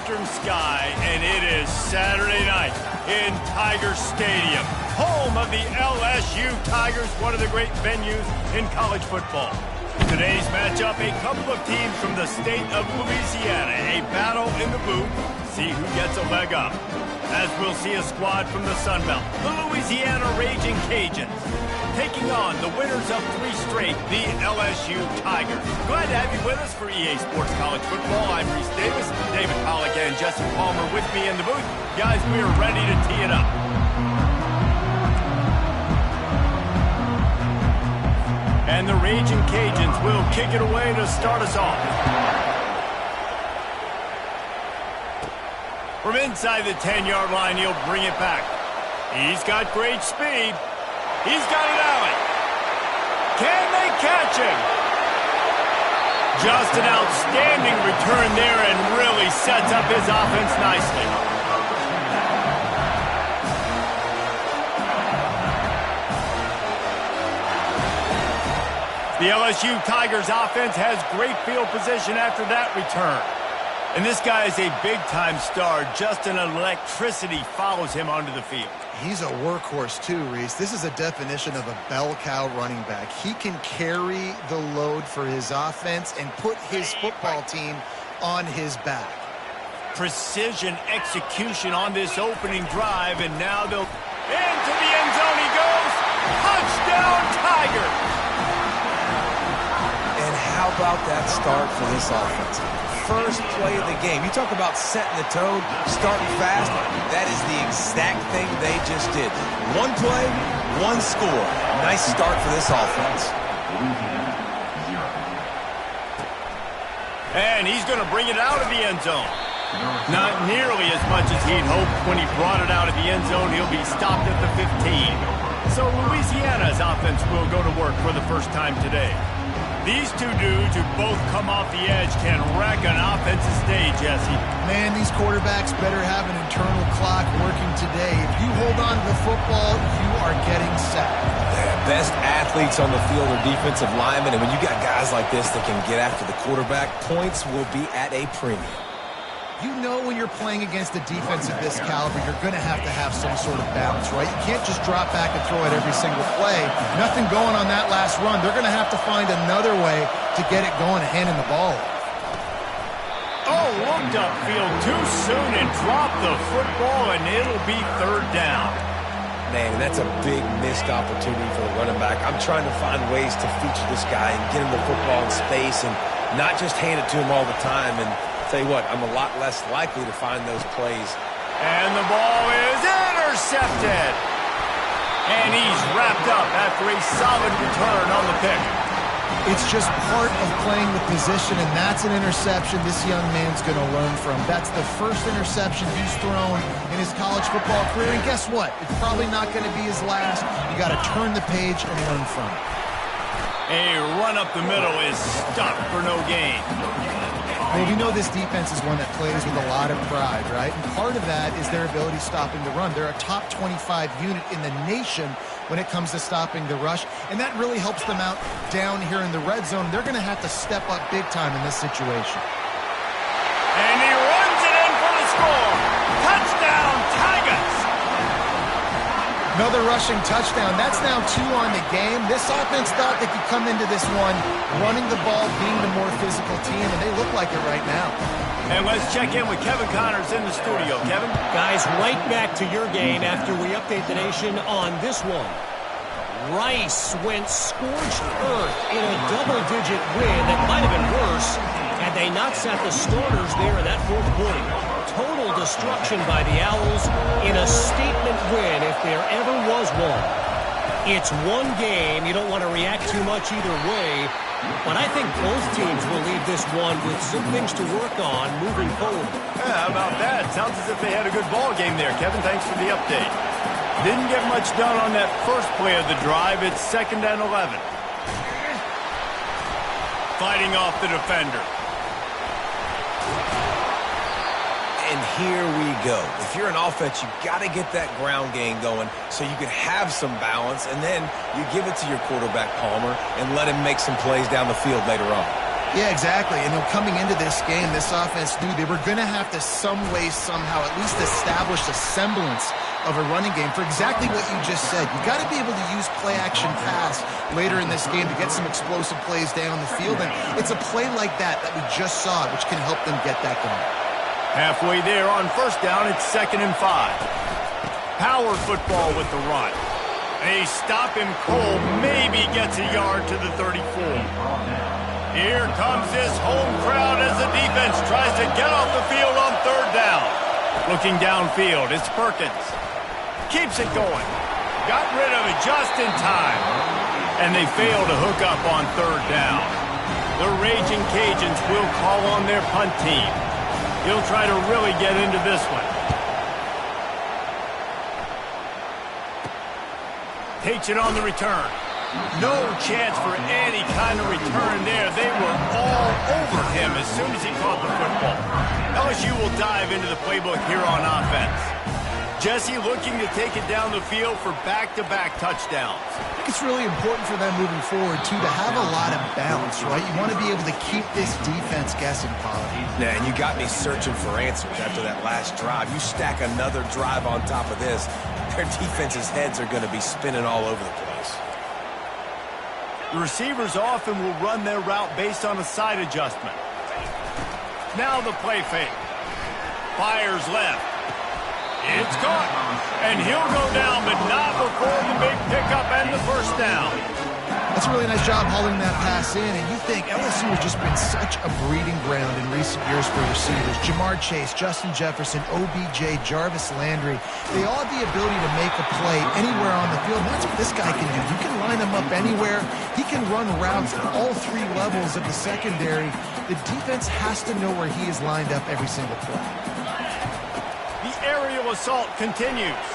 eastern sky, and it is Saturday night in Tiger Stadium, home of the LSU Tigers, one of the great venues in college football. Today's matchup, a couple of teams from the state of Louisiana, a battle in the booth, see who gets a leg up. As we'll see a squad from the Sun Belt, the Louisiana Raging Cajuns, taking on the winners of 3 straight, the LSU Tigers. Glad to have you with us for EA Sports College Football. I'm Reese Davis, David Pollack and Jesse Palmer with me in the booth. Guys, we are ready to tee it up. And the Raging Cajuns will kick it away to start us off. From inside the 10-yard line, he'll bring it back. He's got great speed. He's got it out. Can they catch him? Just an outstanding return there and really sets up his offense nicely. The LSU Tigers offense has great field position after that return. And this guy is a big-time star. Just an electricity follows him onto the field. He's a workhorse too, Reese. This is a definition of a bell cow running back. He can carry the load for his offense and put his football team on his back. Precision execution on this opening drive, and now they'll... Into the end zone he goes! Touchdown, Tiger! And how about that start for this offense? First play of the game. You talk about setting the tone, starting fast. That is the exact thing they just did. 1 play, 1 score. Nice start for this offense. And he's going to bring it out of the end zone. Not nearly as much as he'd hoped when he brought it out of the end zone. He'll be stopped at the 15. So Louisiana's offense will go to work for the first time today. These two dudes who both come off the edge can wreck an offensive stage, Jesse. Man, these quarterbacks better have an internal clock working today. If you hold on to the football, you are getting sacked. Yeah, best athletes on the field are defensive linemen, and when you got guys like this that can get after the quarterback, points will be at a premium. You know when you're playing against a defense of this caliber, you're going to have some sort of balance, right? You can't just drop back and throw it every single play. Nothing going on that last run. They're going to have to find another way to get it going and handing the ball. Oh, looked upfield too soon and dropped the football, and it'll be 3rd down. Man, that's a big missed opportunity for the running back. I'm trying to find ways to feature this guy and get him the football in space and not just hand it to him all the time. And tell you what, I'm a lot less likely to find those plays. And the ball is intercepted. And he's wrapped up after a solid return on the pick. It's just part of playing the position, and that's an interception this young man's going to learn from. That's the first interception he's thrown in his college football career, and guess what? It's probably not going to be his last. You got to turn the page and learn from it. A run up the middle is stopped for no gain. Well, we know this defense is one that plays with a lot of pride, right? And part of that is their ability stopping the run. They're a top 25 unit in the nation when it comes to stopping the rush, and that really helps them out down here in the red zone. They're going to have to step up big time in this situation. And he runs it in for the score. Touchdown, Tigers! Another rushing touchdown. That's now 2 on the game. This offense thought they could come into this one running the ball, being the more physical team, and they look like it right now. And let's check in with Kevin Connors in the studio. Kevin? Guys, right back to your game after we update the nation on this one. Rice went scorched earth in a double-digit win that might have been worse had they not sat the starters there in that 4th quarter. Total destruction by the Owls in a statement win if there ever was one. It's one game. You don't want to react too much either way, but I think both teams will leave this one with some things to work on moving forward. Yeah, how about that? Sounds as if they had a good ball game there. Kevin, thanks for the update. Didn't get much done on that first play of the drive. It's 2nd and 11. Fighting off the defender. And here we go. If you're an offense, you got to get that ground game going so you can have some balance, and then you give it to your quarterback, Palmer, and let him make some plays down the field later on. Yeah, exactly. And coming into this game, this offense knew they were going to have to some way, somehow, at least establish a semblance of a running game for exactly what you just said. You got to be able to use play-action pass later in this game to get some explosive plays down the field. And it's a play like that we just saw, which can help them get that going. Halfway there on first down, it's 2nd and 5. Power football with the run. They stop him cold, maybe gets a yard to the 34. Here comes this home crowd as the defense tries to get off the field on 3rd down. Looking downfield, it's Perkins. Keeps it going. Got rid of it just in time. And they fail to hook up on 3rd down. The Raging Cajuns will call on their punt team. He'll try to really get into this one. Takes it on the return. No chance for any kind of return there. They were all over him as soon as he caught the football. LSU will dive into the playbook here on offense. Jesse looking to take it down the field for back-to-back touchdowns. I think it's really important for them moving forward, too, to have a lot of balance, right? You want to be able to keep this defense guessing, Pollard. Yeah, and you got me searching for answers after that last drive. You stack another drive on top of this, their defense's heads are going to be spinning all over the place. The receivers often will run their route based on a side adjustment. Now the play fake. Fires left. It's caught. And he'll go down, but not before the big pickup and the first down. That's a really nice job hauling that pass in, and you think LSU has just been such a breeding ground in recent years for receivers. Jamar Chase, Justin Jefferson, OBJ, Jarvis Landry, they all have the ability to make a play anywhere on the field. And that's what this guy can do. You can line him up anywhere. He can run routes at all 3 levels of the secondary. The defense has to know where he is lined up every single play. The aerial assault continues.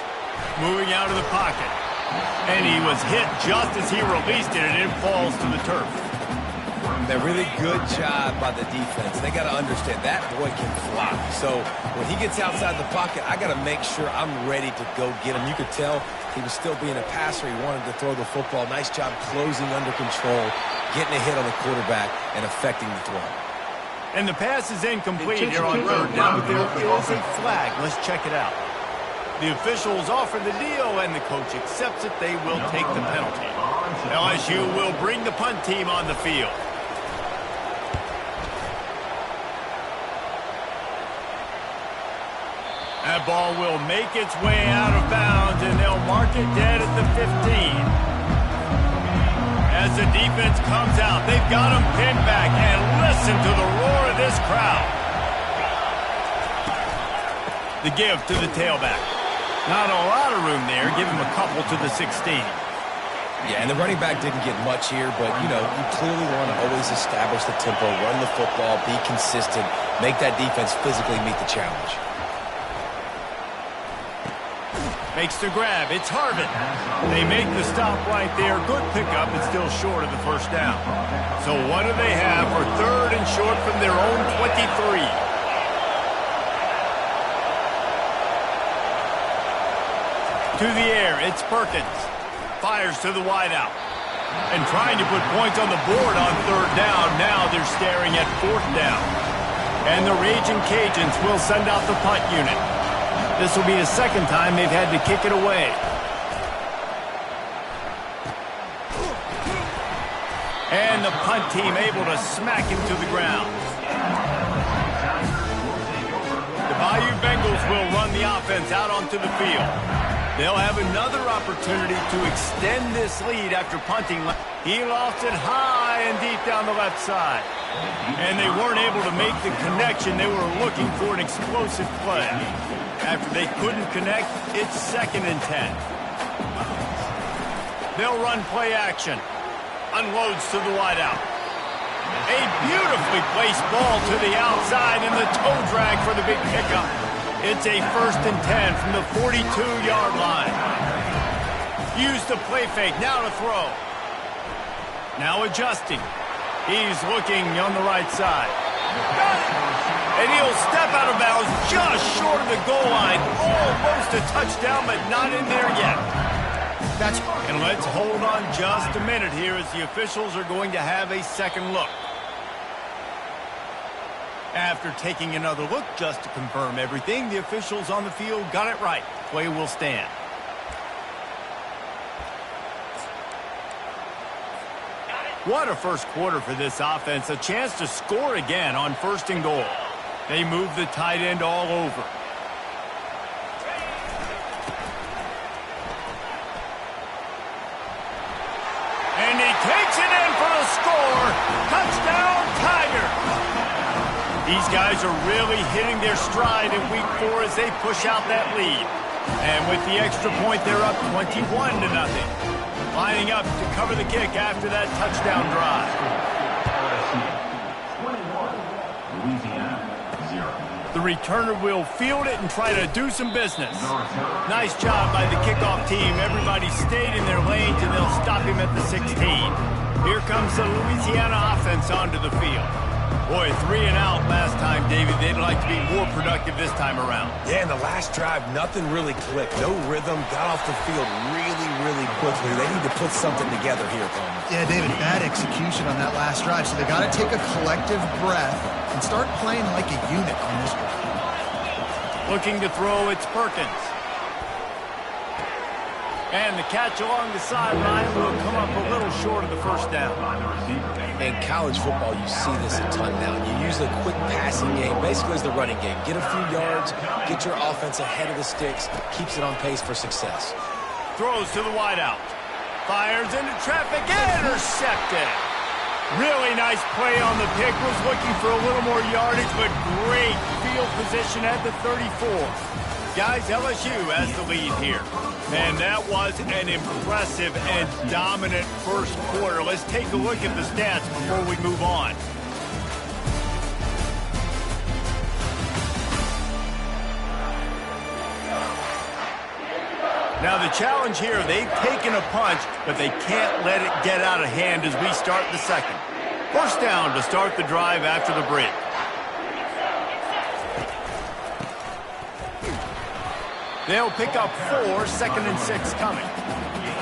Moving out of the pocket. And he was hit just as he released it, and it falls to the turf. A really good job by the defense. They got to understand that boy can fly. So when he gets outside the pocket, I got to make sure I'm ready to go get him. You could tell he was still being a passer. He wanted to throw the football. Nice job closing under control, getting a hit on the quarterback, and affecting the throw. And the pass is incomplete here on 3rd down. There is a flag. Let's check it out. The officials offer the deal, and the coach accepts it. They will take the penalty. LSU will bring the punt team on the field. That ball will make its way out of bounds, and they'll mark it dead at the 15. As the defense comes out, they've got them pinned back, and listen to the roar of this crowd. The give to the tailback. Not a lot of room there. Give him a couple to the 16. Yeah, and the running back didn't get much here, but, you know, you clearly want to always establish the tempo, run the football, be consistent, make that defense physically meet the challenge. Makes the grab. It's Harvin. They make the stop right there. Good pickup, but still short of the first down. So what do they have for 3rd and short from their own 23? To the air, it's Perkins. Fires to the wideout. And trying to put points on the board on 3rd down. Now they're staring at 4th down. And the Raging Cajuns will send out the punt unit. This will be the 2nd time they've had to kick it away. And the punt team able to smack him to the ground. The Bayou Bengals will run the offense out onto the field. They'll have another opportunity to extend this lead after punting. He lost it high and deep down the left side. And they weren't able to make the connection. They were looking for an explosive play. After they couldn't connect, it's 2nd and 10. They'll run play action. Unloads to the wideout. A beautifully placed ball to the outside and the toe drag for the big pickup. It's a 1st and 10 from the 42-yard line. Use the play fake. Now to throw. Now adjusting. He's looking on the right side. And he'll step out of bounds just short of the goal line. Almost a touchdown, but not in there yet. And let's hold on just a minute here as the officials are going to have a second look. After taking another look just to confirm everything, the officials on the field got it right. Play will stand. What a first quarter for this offense. A chance to score again on 1st and goal. They move the tight end all over. And he takes it in for a score. Touchdown, Tigers. These guys are really hitting their stride in week 4 as they push out that lead. And with the extra point, they're up 21-0. Lining up to cover the kick after that touchdown drive. The returner will field it and try to do some business. Nice job by the kickoff team. Everybody stayed in their lanes, and they'll stop him at the 16. Here comes the Louisiana offense onto the field. Boy, 3 and out last time, David. They'd like to be more productive this time around. Yeah, in the last drive, nothing really clicked. No rhythm. Got off the field really quickly. They need to put something together here, Coleman. Yeah, David, bad execution on that last drive. So they got to take a collective breath and start playing like a unit on this one. Looking to throw, it's Perkins. And the catch along the sideline will come up a little short of the first down. In college football, you see this a ton now. You use a quick passing game, basically as the running game. Get a few yards, get your offense ahead of the sticks, keeps it on pace for success. Throws to the wideout. Fires into traffic, intercepted. Really nice play on the pick. Was looking for a little more yardage, but great field position at the 34. Guys, LSU has the lead here. And that was an impressive and dominant first quarter. Let's take a look at the stats before we move on. Now the challenge here, they've taken a punch, but they can't let it get out of hand as we start the second. First down to start the drive after the break. They'll pick up 4, 2nd and 6 coming.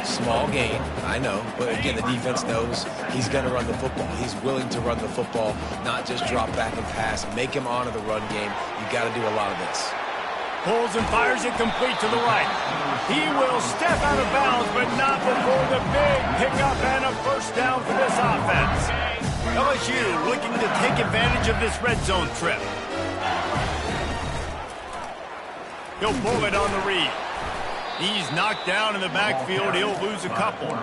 Small gain, I know, but again, the defense knows he's going to run the football. He's willing to run the football, not just drop back and pass, make him honor the run game. You got to do a lot of this. Pulls and fires it complete to the right. He will step out of bounds, but not before the big pickup and a first down for this offense. LSU looking to take advantage of this red zone trip. He'll pull it on the read. He's knocked down in the backfield. He'll lose a couple.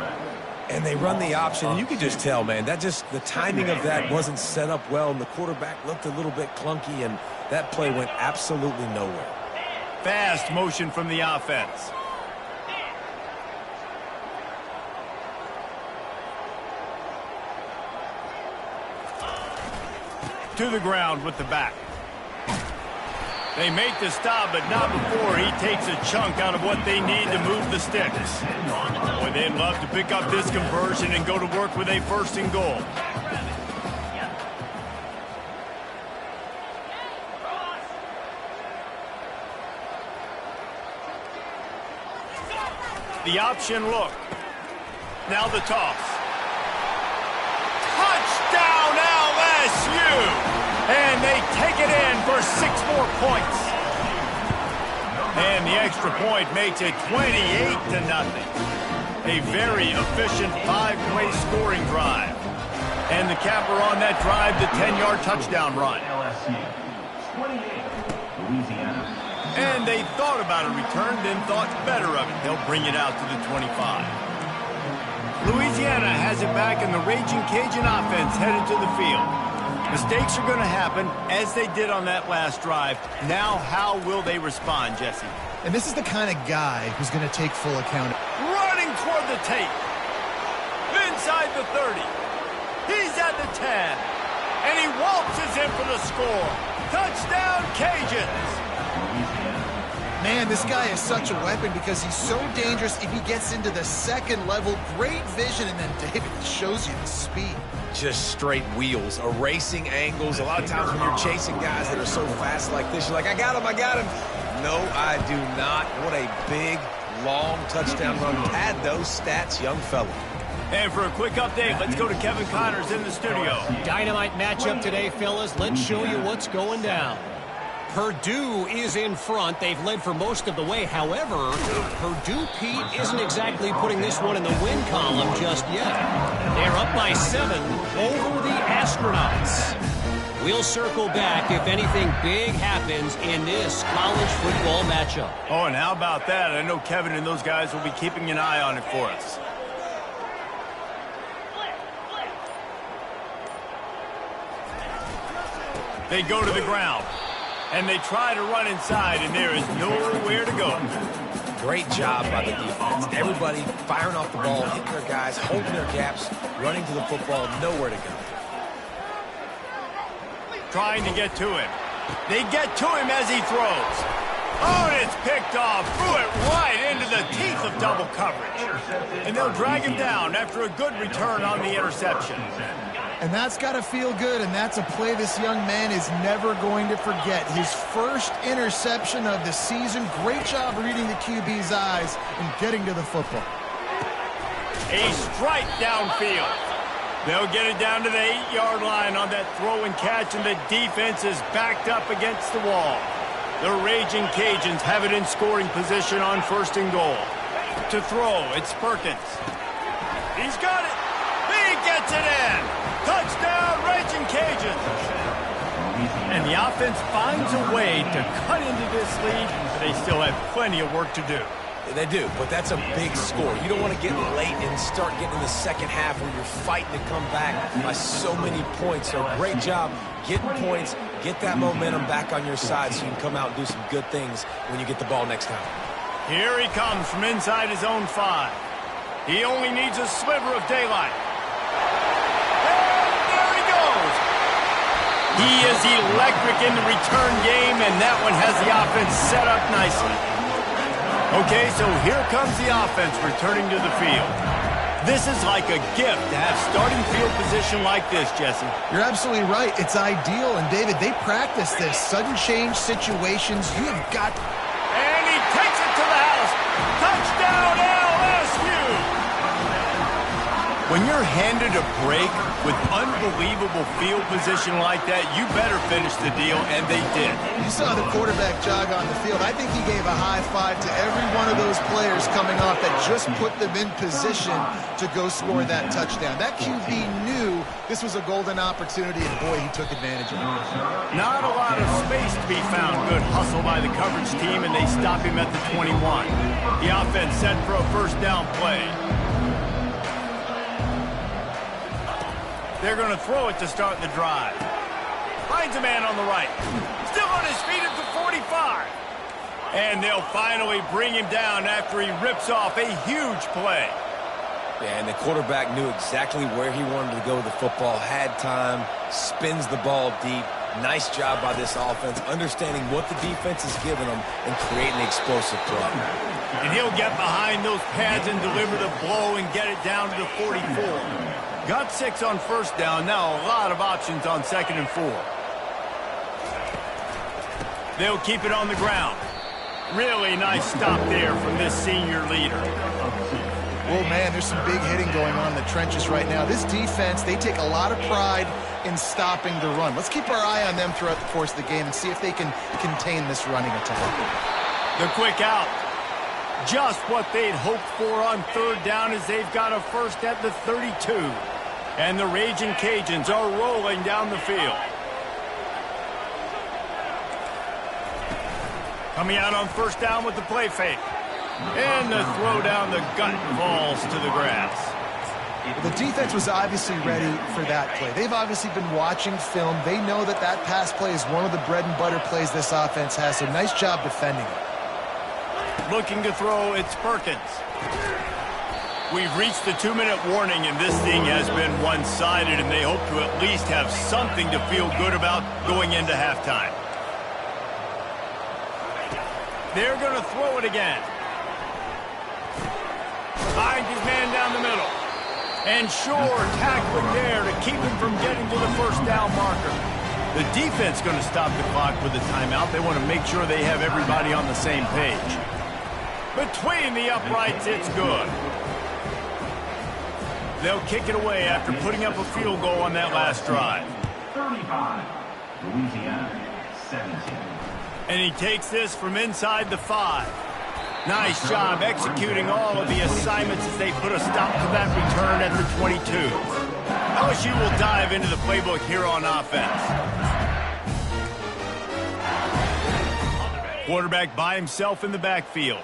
And they run the option, and you can just tell, man, that just, the timing of that wasn't set up well, and the quarterback looked a little bit clunky, and that play went absolutely nowhere. Fast motion from the offense. To the ground with the back. They make the stop, but not before he takes a chunk out of what they need to move the sticks. Boy, they'd love to pick up this conversion and go to work with a 1st and goal. The option look. Now the toss. Touchdown LSU! And they take it in for 6 more points. And the extra point makes it 28-0. A very efficient 5-play scoring drive. And the capper on that drive, the 10-yard touchdown run. And they thought about a return, then thought better of it. They'll bring it out to the 25. Louisiana has it back, and the Raging Cajun offense headed to the field. Mistakes are going to happen, as they did on that last drive. Now, how will they respond, Jesse? And this is the kind of guy who's going to take full account. Running toward the tape. Inside the 30. He's at the 10. And he waltzes in for the score. Touchdown, Cajuns. Man, this guy is such a weapon because he's so dangerous if he gets into the second level. Great vision, and then David shows you the speed. Just straight wheels, erasing angles. A lot of times when you're chasing guys that are so fast like this, you're like, I got him. No, I do not. What a big, long touchdown run. Pad those stats, young fella. And for a quick update, let's go to Kevin Connors in the studio. Dynamite matchup today, fellas. Let's show you what's going down. Purdue is in front. They've led for most of the way. However, Purdue, Pete, isn't exactly putting this one in the win column just yet. They're up by 7 over the Astronauts. We'll circle back if anything big happens in this college football matchup. Oh, and how about that? I know Kevin and those guys will be keeping an eye on it for us. They go to the ground, and they try to run inside, and there is nowhere to go. Great job by the defense. Everybody firing off the ball, hitting their guys, holding their gaps, running to the football, nowhere to go. Trying to get to him. They get to him as he throws. Oh, and it's picked off. Threw it right into the teeth of double coverage. And they'll drag him down after a good return on the interception. And that's got to feel good, and that's a play this young man is never going to forget. His first interception of the season. Great job reading the QB's eyes and getting to the football. A strike downfield. They'll get it down to the 8-yard line on that throw and catch, and the defense is backed up against the wall. The Raging Cajuns have it in scoring position on 1st and goal. To throw, it's Perkins. He's got it. He gets it in. Touchdown, Raging Cajuns. And the offense finds a way to cut into this lead, but they still have plenty of work to do. They do, but that's a big score. You don't want to get late and start getting in the second half where you're fighting to come back by so many points. So great job getting points, get that momentum back on your side so you can come out and do some good things when you get the ball next time. Here he comes from inside his own 5. He only needs a sliver of daylight. And there he goes. He is electric in the return game, and that one has the offense set up nicely. Okay, so here comes the offense returning to the field. This is like a gift to have starting field position like this, Jesse. You're absolutely right. It's ideal. And, David, they practice this. Sudden change situations. You have got... And he takes it to the house. Touchdown, LSU! When you're handed a break with unbelievable field position like that, you better finish the deal, and they did. You saw the quarterback jog on the field. I think he gave a high five to every one of those players coming off that just put them in position to go score that touchdown. That QB knew this was a golden opportunity, and boy, he took advantage of it. Not a lot of space to be found. Good hustle by the coverage team, and they stop him at the 21. The offense set for a 1st down play. They're going to throw it to start the drive. Finds a man on the right. Still on his feet at the 45. And they'll finally bring him down after he rips off a huge play. Yeah, and the quarterback knew exactly where he wanted to go with the football, had time, spins the ball deep. Nice job by this offense, understanding what the defense is giving them and creating an explosive play. And he'll get behind those pads and deliver the blow and get it down to the 44. Got 6 on 1st down. Now a lot of options on 2nd and 4. They'll keep it on the ground. Really nice stop there from this senior leader. Oh, man, there's some big hitting going on in the trenches right now. This defense, they take a lot of pride in stopping the run. Let's keep our eye on them throughout the course of the game and see if they can contain this running attack. The quick out. Just what they'd hoped for on 3rd down as they've got a 1st at the 32. And the Raging Cajuns are rolling down the field. Coming out on 1st down with the play fake. And the throw down the gut falls to the grass. The defense was obviously ready for that play. They've obviously been watching film. They know that that pass play is one of the bread and butter plays this offense has. So nice job defending it. Looking to throw, it's Perkins. We've reached the 2-minute warning, and this thing has been one-sided, and they hope to at least have something to feel good about going into halftime. They're going to throw it again. Finds his man down the middle. And Shore tackling there to keep him from getting to the 1st down marker. The defense going to stop the clock with a timeout. They want to make sure they have everybody on the same page. Between the uprights, it's good. they'll kick it away after putting up a field goal on that last drive. 35, Louisiana, 17. And he takes this from inside the 5. Nice job executing all of the assignments as they put a stop to that return at the 22. LSU will dive into the playbook here on offense. Quarterback by himself in the backfield.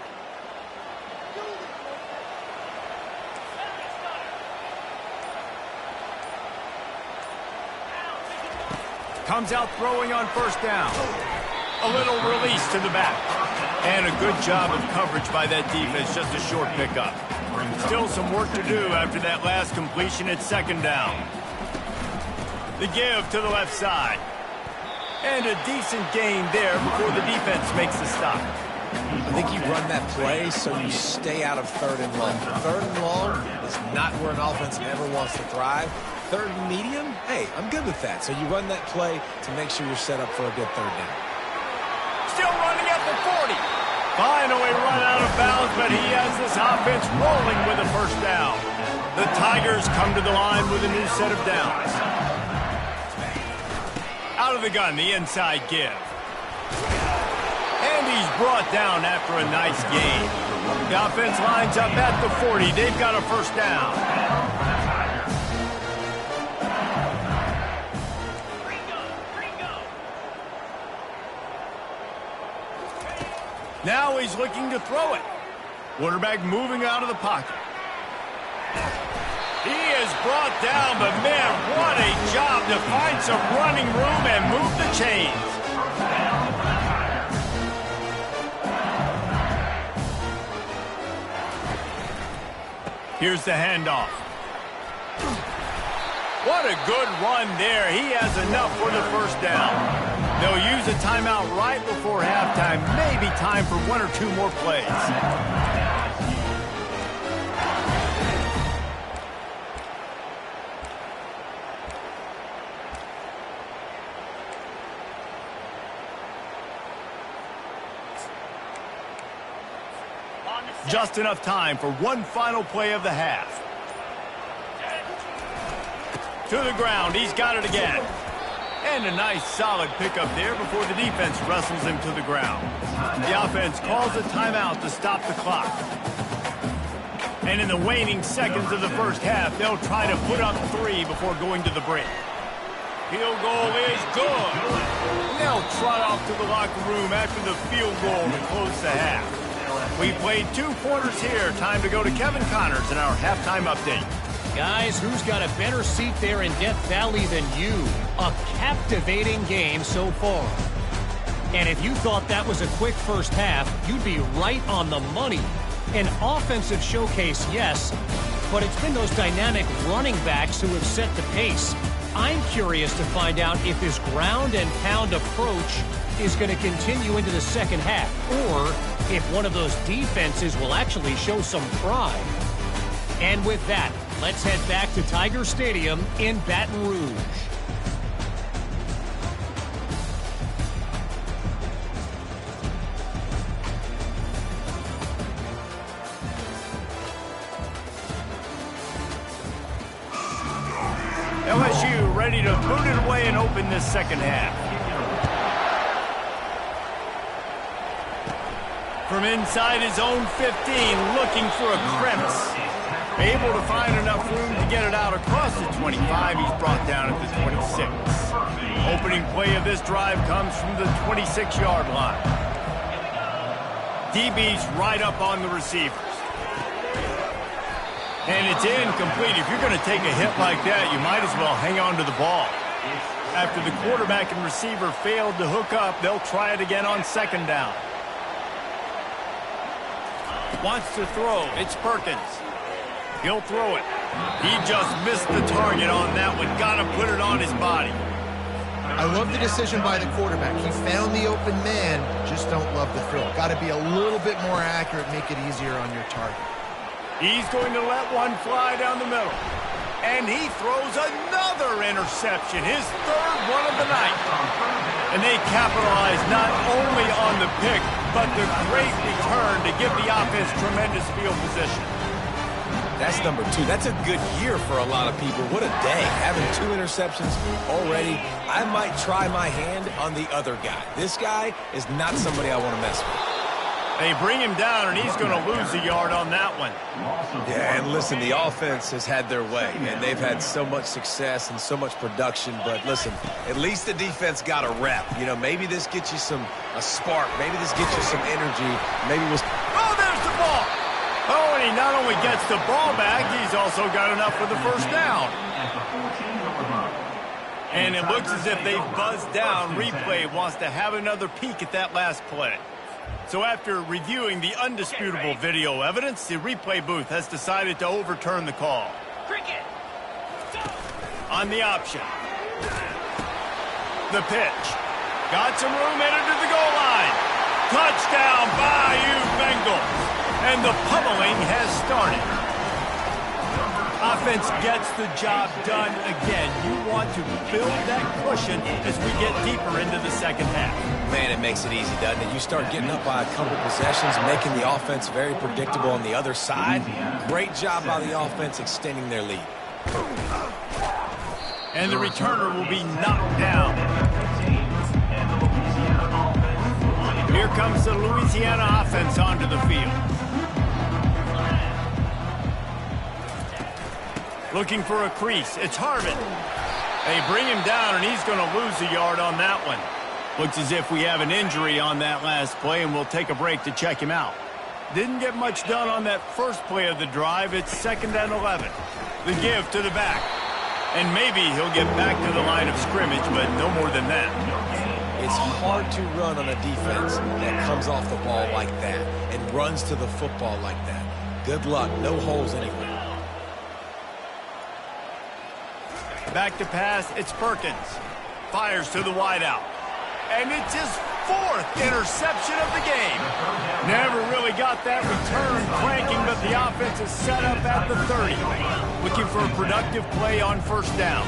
Comes out throwing on first down. A little release to the back. And a good job of coverage by that defense, just a short pickup. Still some work to do after that last completion at second down. The give to the left side. And a decent gain there before the defense makes the stop. I think you run that play so you stay out of 3rd and long. 3rd and long is not where an offense ever wants to thrive. 3rd and medium, hey, I'm good with that. So you run that play to make sure you're set up for a good 3rd down. Still running at the 40. Finally run out of bounds, but he has this offense rolling with a first down. The Tigers come to the line with a new set of downs. Out of the gun, the inside give. And he's brought down after a nice gain. The offense lines up at the 40. They've got a first down. Now he's looking to throw it. Quarterback moving out of the pocket. He is brought down, but man, what a job to find some running room and move the chains. Here's the handoff. What a good run there. He has enough for the first down. They'll use a timeout right before halftime. Maybe time for 1 or 2 more plays. Just enough time for one final play of the half. To the ground. He's got it again. And a nice solid pickup there before the defense wrestles him to the ground. The offense calls a timeout to stop the clock. And in the waning seconds of the first half, they'll try to put up 3 before going to the break. Field goal is good. And they'll trot off to the locker room after the field goal to close the half. We played 2 quarters here. Time to go to Kevin Connors in our halftime update. Guys, who's got a better seat there in Death Valley than you? A captivating game so far. And if you thought that was a quick first half, you'd be right on the money. An offensive showcase, yes, but it's been those dynamic running backs who have set the pace. I'm curious to find out if this ground and pound approach is going to continue into the second half, or if one of those defenses will actually show some pride. And with that, let's head back to Tiger Stadium in Baton Rouge. LSU ready to boot it away and open this second half. From inside his own 15, looking for a crevice. Able to find enough room to get it out across the 25. He's brought down at the 26. Opening play of this drive comes from the 26-yard line. DB's right up on the receivers. And it's incomplete. If you're going to take a hit like that, you might as well hang on to the ball. After the quarterback and receiver failed to hook up, they'll try it again on second down. Wants to throw. It's Perkins. He'll throw it. He just missed the target on that one. Got to put it on his body. I love the decision by the quarterback. He found the open man, just don't love the throw. Got to be a little bit more accurate, make it easier on your target. He's going to let one fly down the middle. And he throws another interception, his third one of the night. And they capitalize not only on the pick, but the great return to give the offense tremendous field position. That's number 2. That's a good year for a lot of people. What a day. Having 2 interceptions already. I might try my hand on the other guy. This guy is not somebody I want to mess with. They bring him down, and he's going to lose a yard on that one. Yeah, and listen, the offense has had their way, and they've had so much success and so much production. But listen, at least the defense got a rep. You know, maybe this gets you a spark. Maybe this gets you some energy. Maybe we'll... Oh, there's the ball. Oh, and he not only gets the ball back, he's also got enough for the first down. And it looks as if they've buzzed down. Replay wants to have another peek at that last play. So after reviewing the undisputable video evidence, the replay booth has decided to overturn the call. On the option. The pitch. Got some room headed to the goal line. Touchdown, Bayou Bengals. And the pummeling has started. Offense gets the job done again. You want to build that cushion as we get deeper into the second half. Man, it makes it easy, doesn't it? You start getting up by a couple possessions, making the offense very predictable on the other side. Great job by the offense extending their lead. And the returner will be knocked down. Here comes the Louisiana offense onto the field. Looking for a crease. It's Harvin. They bring him down, and he's going to lose a yard on that one. Looks as if we have an injury on that last play, and we'll take a break to check him out. Didn't get much done on that first play of the drive. It's 2nd and 11. The give to the back. And maybe he'll get back to the line of scrimmage, but no more than that. It's hard to run on a defense that comes off the ball like that and runs to the football like that. Good luck. No holes anywhere. Back to pass, it's Perkins. Fires to the wideout. And it's his 4th interception of the game. Never really got that return cranking, but the offense is set up at the 30. Looking for a productive play on first down.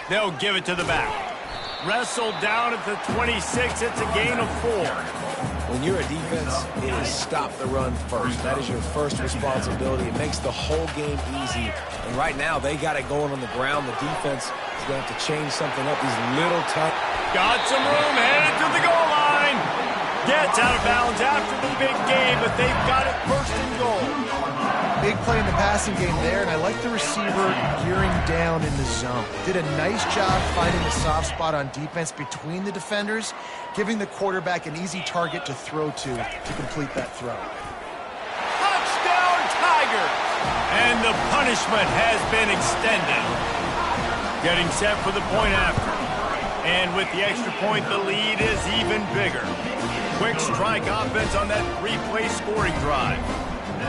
They'll give it to the back. Wrestled down at the 26. It's a gain of 4. When you're a defense, it is stop the run first. That is your first responsibility. It makes the whole game easy. And right now, they got it going on the ground. The defense is going to have to change something up. These little tough. Got some room, headed to the goal line. Gets out of bounds after the big game, but they've got it 1st and goal. Big play in the passing game there, and I like the receiver gearing down in the zone. Did a nice job finding the soft spot on defense between the defenders, giving the quarterback an easy target to throw to complete that throw. Touchdown, Tigers! And the punishment has been extended. Getting set for the point after. And with the extra point, the lead is even bigger. Quick strike offense on that 3-play scoring drive.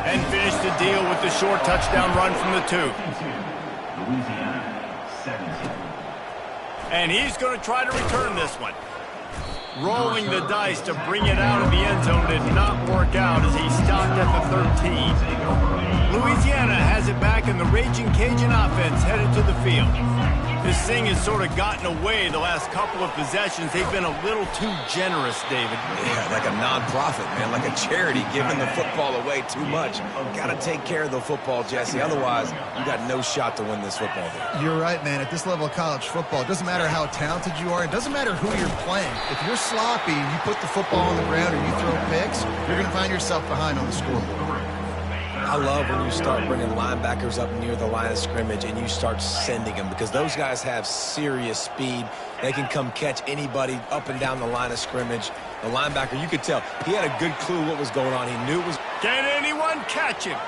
And finish the deal with the short touchdown run from the 2. And he's going to try to return this one. Rolling the dice to bring it out of the end zone did not work out as he stopped at the 13. Louisiana has it back, and the Raging Cajun offense headed to the field. This thing has sort of gotten away the last couple of possessions. They've been a little too generous, David. Yeah, like a nonprofit, man, like a charity giving the football away too much. Got to take care of the football, Jesse. Otherwise, you got no shot to win this football game. You're right, man. At this level of college football, it doesn't matter how talented you are. It doesn't matter who you're playing. If you're sloppy and you put the football on the ground or you throw picks, you're going to find yourself behind on the scoreboard. I love when you start bringing linebackers up near the line of scrimmage and you start sending them, because those guys have serious speed. They can come catch anybody up and down the line of scrimmage. The linebacker, you could tell, he had a good clue what was going on. He knew it was... Can anyone catch him?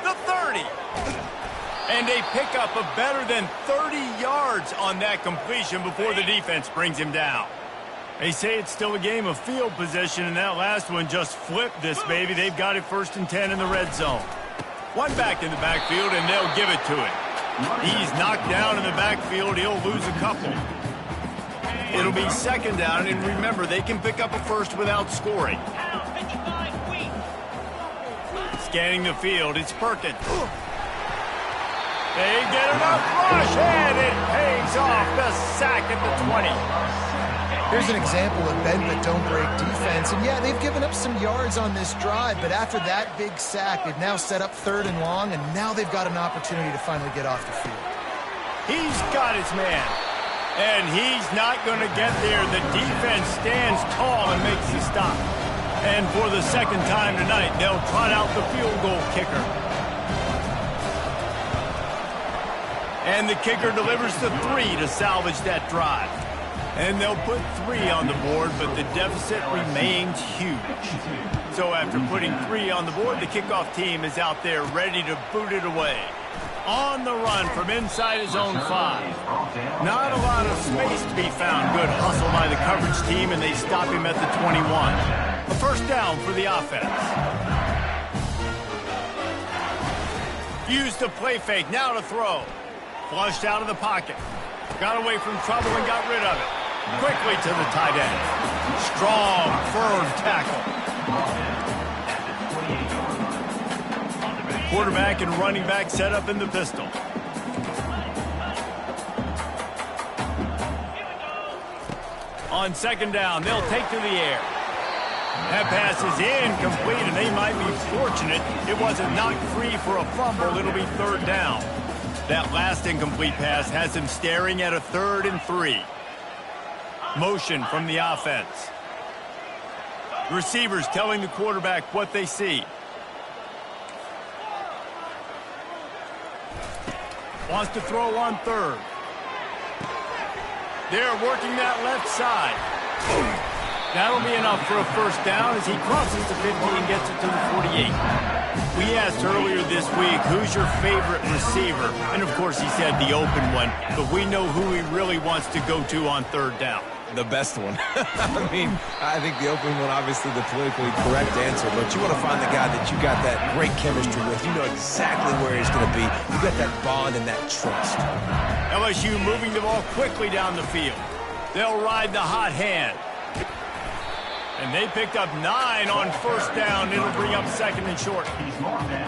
The 30. And a pickup of better than 30 yards on that completion before the defense brings him down. They say it's still a game of field position, and that last one just flipped this baby. They've got it 1st and 10 in the red zone. One back in the backfield, and they'll give it to him. He's knocked down in the backfield. He'll lose a couple. It'll be 2nd down, and remember, they can pick up a first without scoring. Scanning the field, it's Perkins. They get enough rush, and it pays off. The sack at the 20. Here's an example of bend but don't break defense. And yeah, they've given up some yards on this drive, but after that big sack, they've now set up 3rd and long, and now they've got an opportunity to finally get off the field. He's got his man, and he's not going to get there. The defense stands tall and makes the stop. And for the second time tonight, they'll trot out the field goal kicker. And the kicker delivers the 3 to salvage that drive. And they'll put 3 on the board, but the deficit remains huge. So after putting 3 on the board, the kickoff team is out there ready to boot it away. On the run from inside his own 5. Not a lot of space to be found. Good hustle by the coverage team, and they stop him at the 21. A first down for the offense. Used the play fake, now to throw. Flushed out of the pocket. Got away from trouble and got rid of it. Quickly to the tight end. Strong, firm tackle. Quarterback and running back set up in the pistol. On second down, they'll take to the air. That pass is incomplete, and they might be fortunate it wasn't knocked free for a fumble. It'll be 3rd down. That last incomplete pass has him staring at a 3rd and 3. Motion from the offense. Receivers telling the quarterback what they see. Wants to throw on 3rd. They're working that left side. That'll be enough for a first down as he crosses the 50 and gets it to the 48. We asked earlier this week, who's your favorite receiver? And, of course, he said the open one. But we know who he really wants to go to on 3rd down. The best one. I mean, I think the open one, obviously the politically correct answer, but you want to find the guy that you got that great chemistry with. You know exactly where he's going to be. You got that bond and that trust. LSU moving the ball quickly down the field. They'll ride the hot hand. And they picked up 9 on first down. It'll bring up 2nd and short.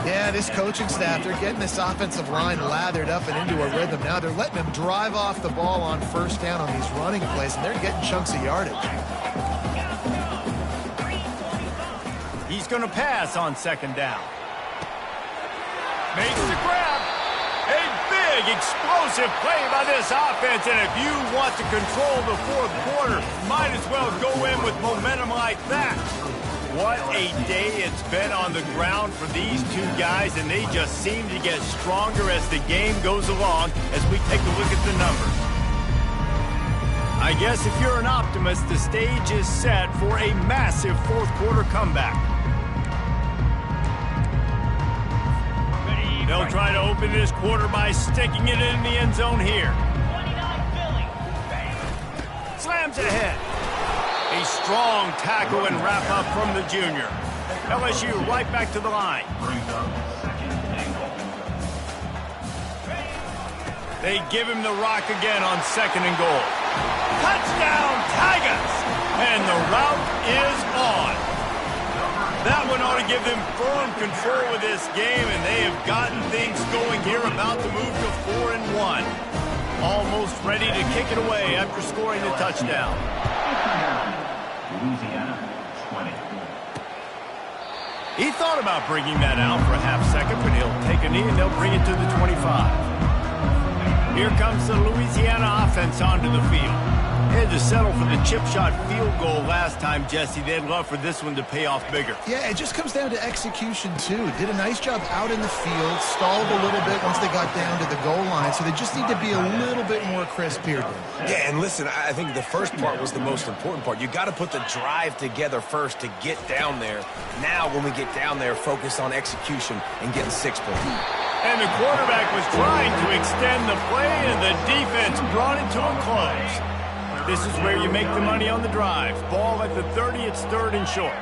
Yeah, this coaching staff, they're getting this offensive line lathered up and into a rhythm. Now they're letting them drive off the ball on first down on these running plays, and they're getting chunks of yardage. He's going to pass on 2nd down. Makes the grab. A big, explosive play by this offense, and if you want to control the 4th quarter, might as well go in with momentum like that. What a day it's been on the ground for these 2 guys, and they just seem to get stronger as the game goes along as we take a look at the numbers. I guess if you're an optimist, the stage is set for a massive 4th quarter comeback. They'll try to open this quarter by sticking it in the end zone here. Slams ahead. A strong tackle and wrap up from the junior. LSU right back to the line. They give him the rock again on 2nd and goal. Touchdown, Tigers! And the route is on. That one ought to give them firm control of this game, and they have gotten things going here, about to move to 4-1. Almost ready to kick it away after scoring the touchdown. Louisiana, 20. He thought about bringing that out for a half second, but he'll take a knee and they'll bring it to the 25. Here comes the Louisiana offense onto the field. They had to settle for the chip shot field goal last time, Jesse. They'd love for this one to pay off bigger. Yeah, it just comes down to execution, too. Did a nice job out in the field, stalled a little bit once they got down to the goal line, so they just need to be a little bit more crisp here. Yeah, and listen, I think the first part was the most important part. You got to put the drive together first to get down there. Now, when we get down there, focus on execution and getting 6 points. And the quarterback was trying to extend the play, and the defense brought it to a close. This is where you make the money on the drive. Ball at the 30, it's 3rd and short.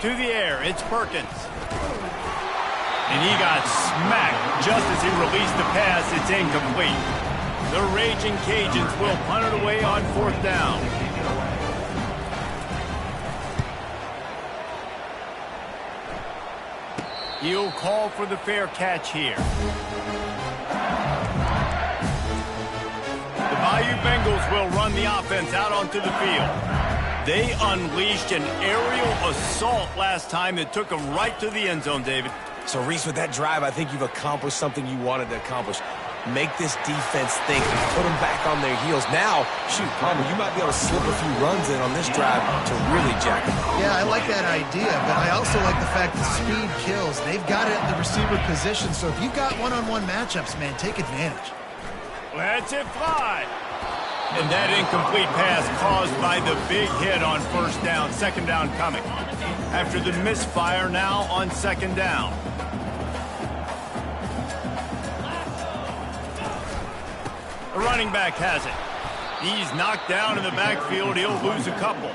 To the air, it's Perkins. And he got smacked just as he released the pass. It's incomplete. The Raging Cajuns will punt it away on 4th down. He'll call for the fair catch here. Bayou Bengals will run the offense out onto the field. They unleashed an aerial assault last time that took them right to the end zone, David. So, Reese, with that drive, I think you've accomplished something you wanted to accomplish. Make this defense think and put them back on their heels. Now, shoot, Palmer, you might be able to slip a few runs in on this drive to really jack them up. Yeah, I like that idea, but I also like the fact that speed kills. They've got it at the receiver position, so if you've got one-on-one matchups, man, take advantage. Let's it fly. And that incomplete pass caused by the big hit on first down. Second down coming. After the misfire, now on second down. The running back has it. He's knocked down in the backfield. He'll lose a couple.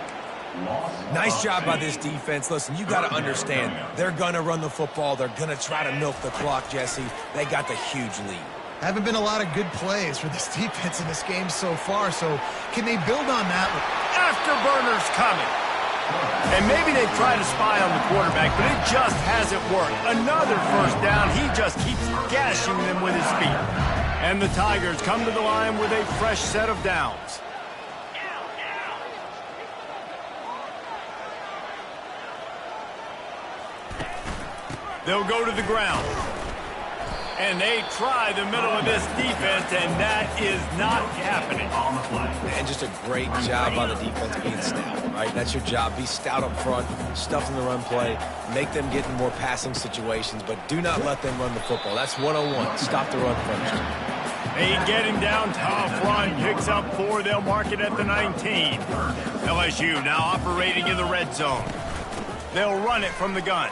Nice job by this defense. Listen, you got to understand, they're going to run the football. They're going to try to milk the clock, Jesse. They got the huge lead. Haven't been a lot of good plays for this defense in this game so far, so can they build on that? Afterburners coming. And maybe they try to spy on the quarterback, but it just hasn't worked. Another first down. He just keeps gashing them with his feet. And the Tigers come to the line with a fresh set of downs. They'll go to the ground. And they try the middle of this defense, and that is not happening. And just a great job by the defense being stout, right? That's your job. Be stout up front, stuff in the run play, make them get in more passing situations, but do not let them run the football. That's 101. Stop the run first. They get him down, tough run, picks up 4. They'll mark it at the 19. LSU now operating in the red zone. They'll run it from the gun.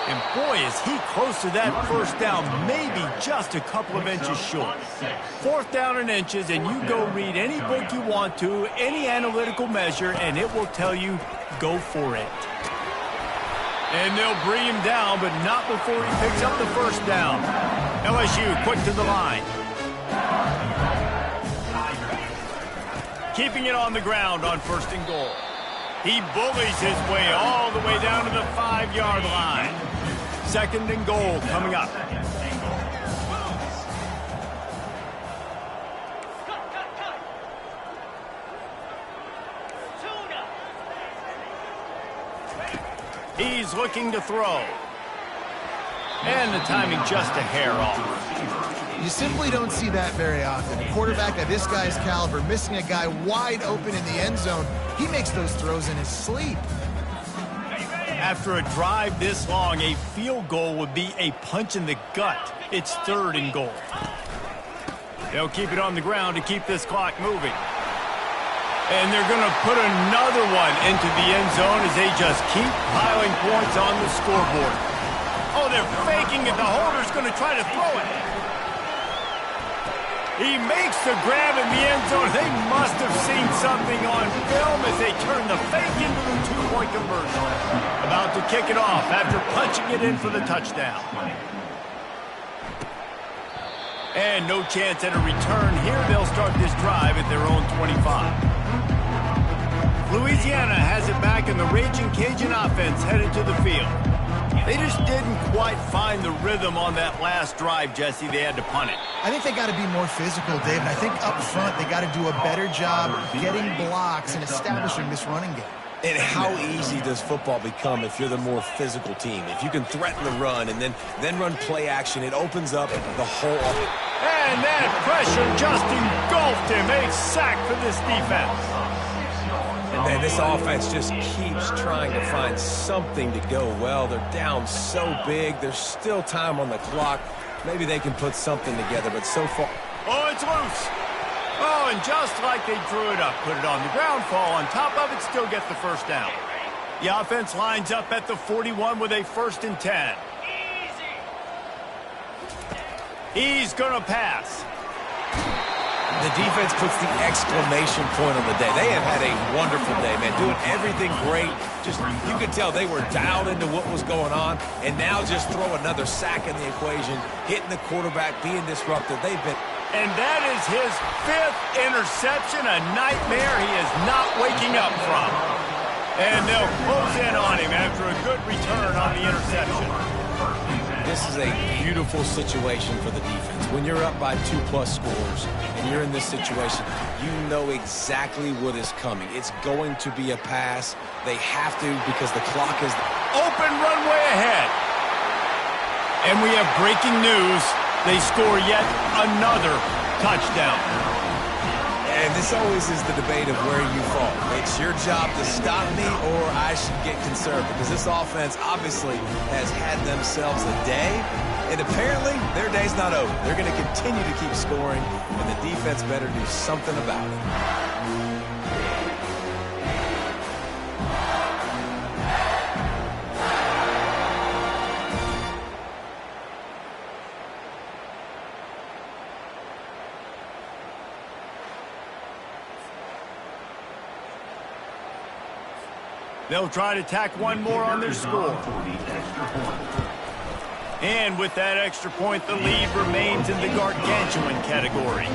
And boy, is he close to that first down, maybe just a couple of inches short. Fourth down in inches, and you go read any book you want to, any analytical measure, and it will tell you, go for it. And they'll bring him down, but not before he picks up the first down. LSU quick to the line. Keeping it on the ground on first and goal. He bullies his way all the way down to the 5-yard line. Second and goal coming up. He's looking to throw. And the timing just a hair off. You simply don't see that very often. A quarterback of this guy's caliber missing a guy wide open in the end zone. He makes those throws in his sleep. After a drive this long, a field goal would be a punch in the gut. It's third and goal. They'll keep it on the ground to keep this clock moving. And they're going to put another one into the end zone as they just keep piling points on the scoreboard. Oh, they're faking it. The holder's going to try to throw it. He makes the grab in the end zone. They must have seen something on film as they turn the fake into the two-point conversion. About to kick it off after punching it in for the touchdown. And no chance at a return here. They'll start this drive at their own 25. Louisiana has it back, and the Raging Cajun offense headed to the field. They just didn't quite find the rhythm on that last drive, Jesse. They had to punt it. I think they got to be more physical, David. I think up front they got to do a better job getting blocks and establishing this running game. And how easy does football become if you're the more physical team? If you can threaten the run and then run play action, it opens up the whole offense. And that pressure just engulfed him. A sack for this defense. And this offense just keeps trying to find something to go well. They're down so big. There's still time on the clock. Maybe they can put something together, but so far... Oh, it's loose. Oh, and just like they drew it up, put it on the ground, fall on top of it, still get the first down. The offense lines up at the 41 with a 1st and 10. He's going to pass. The defense puts the exclamation point on the day. They have had a wonderful day, man, doing everything great. Just, you could tell they were dialed into what was going on, and now just throw another sack in the equation, hitting the quarterback, being disruptive. They've been... And that is his 5th interception, a nightmare he is not waking up from. And they'll close in on him after a good return on the interception. This this is a beautiful situation for the defense. When you're up by 2+ scores and you're in this situation, you know exactly what is coming. It's going to be a pass. They have to because the clock is open runway ahead. And we have breaking news. They score yet another touchdown. And this always is the debate of where you fall. It's your job to stop me or I should get conservative because this offense obviously has had themselves a day, and apparently their day's not over. They're going to continue to keep scoring, and the defense better do something about it. They'll try to tack one more on their score. And with that extra point, the lead remains in the gargantuan category.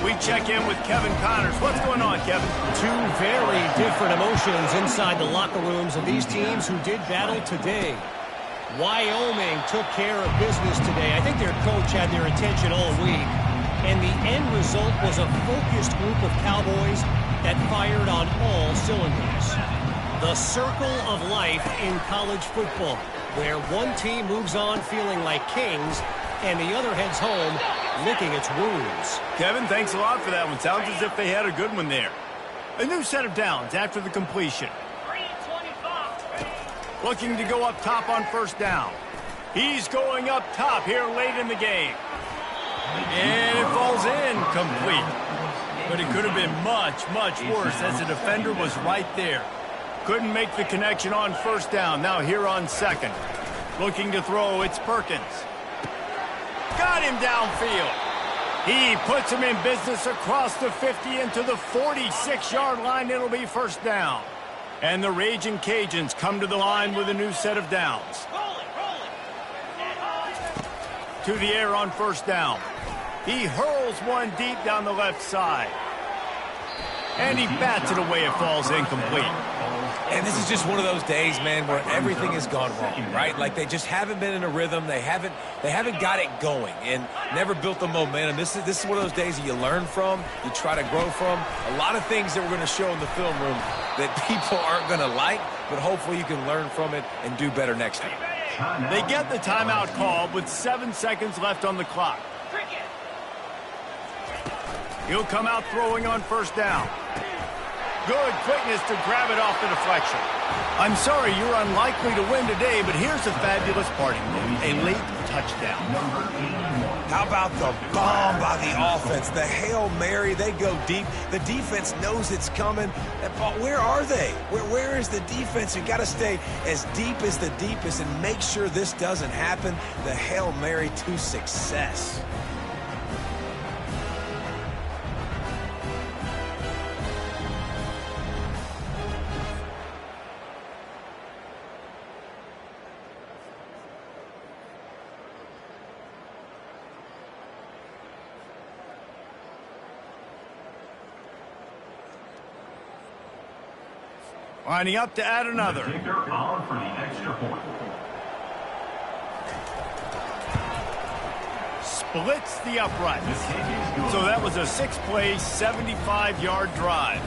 We check in with Kevin Connors. What's going on, Kevin? Two very different emotions inside the locker rooms of these teams who did battle today. Wyoming took care of business today. I think their coach had their attention all week. And the end result was a focused group of Cowboys that fired on all cylinders. The circle of life in college football, where one team moves on feeling like kings and the other heads home licking its wounds. Kevin, thanks a lot for that one. Sounds as if they had a good one there. A new set of downs after the completion. Looking to go up top on first down. He's going up top here late in the game. And it falls incomplete. But it could have been much, much worse as the defender was right there. Couldn't make the connection on first down. Now here on second. Looking to throw, it's Perkins. Got him downfield. He puts him in business across the 50 into the 46-yard line. It'll be first down. And the Raging Cajuns come to the line with a new set of downs. To the air on first down. He hurls one deep down the left side. And he bats it away. It falls incomplete. And this is just one of those days, man, where everything has gone wrong, right? Like they just haven't been in a rhythm. They haven't got it going and never built the momentum. This is one of those days that you learn from, you try to grow from. A lot of things that we're going to show in the film room that people aren't going to like, but hopefully you can learn from it and do better next time. They get the timeout called with 7 seconds left on the clock. He'll come out throwing on first down. Good quickness to grab it off the deflection. I'm sorry you're unlikely to win today, but here's a fabulous parting gift. A late touchdown. How about the bomb by the offense? The Hail Mary, they go deep. The defense knows it's coming. But where are they? Where is the defense? You got to stay as deep as the deepest and make sure this doesn't happen. The Hail Mary to success. Lining up to add another. The kicker on for the extra point. Splits the uprights. So that was a 6-play, 75-yard drive.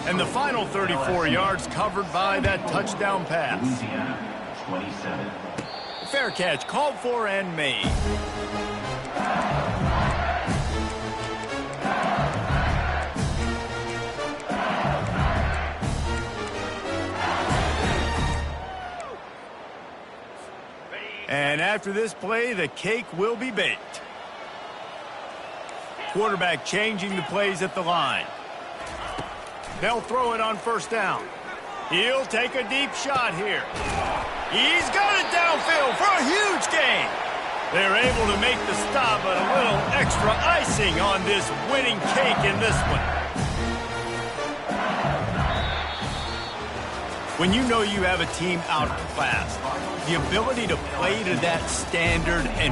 And the final 34 yards covered by that touchdown pass. Louisiana, 27. Fair catch called for and made. And after this play, the cake will be baked. Quarterback changing the plays at the line. They'll throw it on first down. He'll take a deep shot here. He's got it downfield for a huge gain. They're able to make the stop, but a little extra icing on this winning cake in this one. When you know you have a team outclassed, the ability to play to that standard and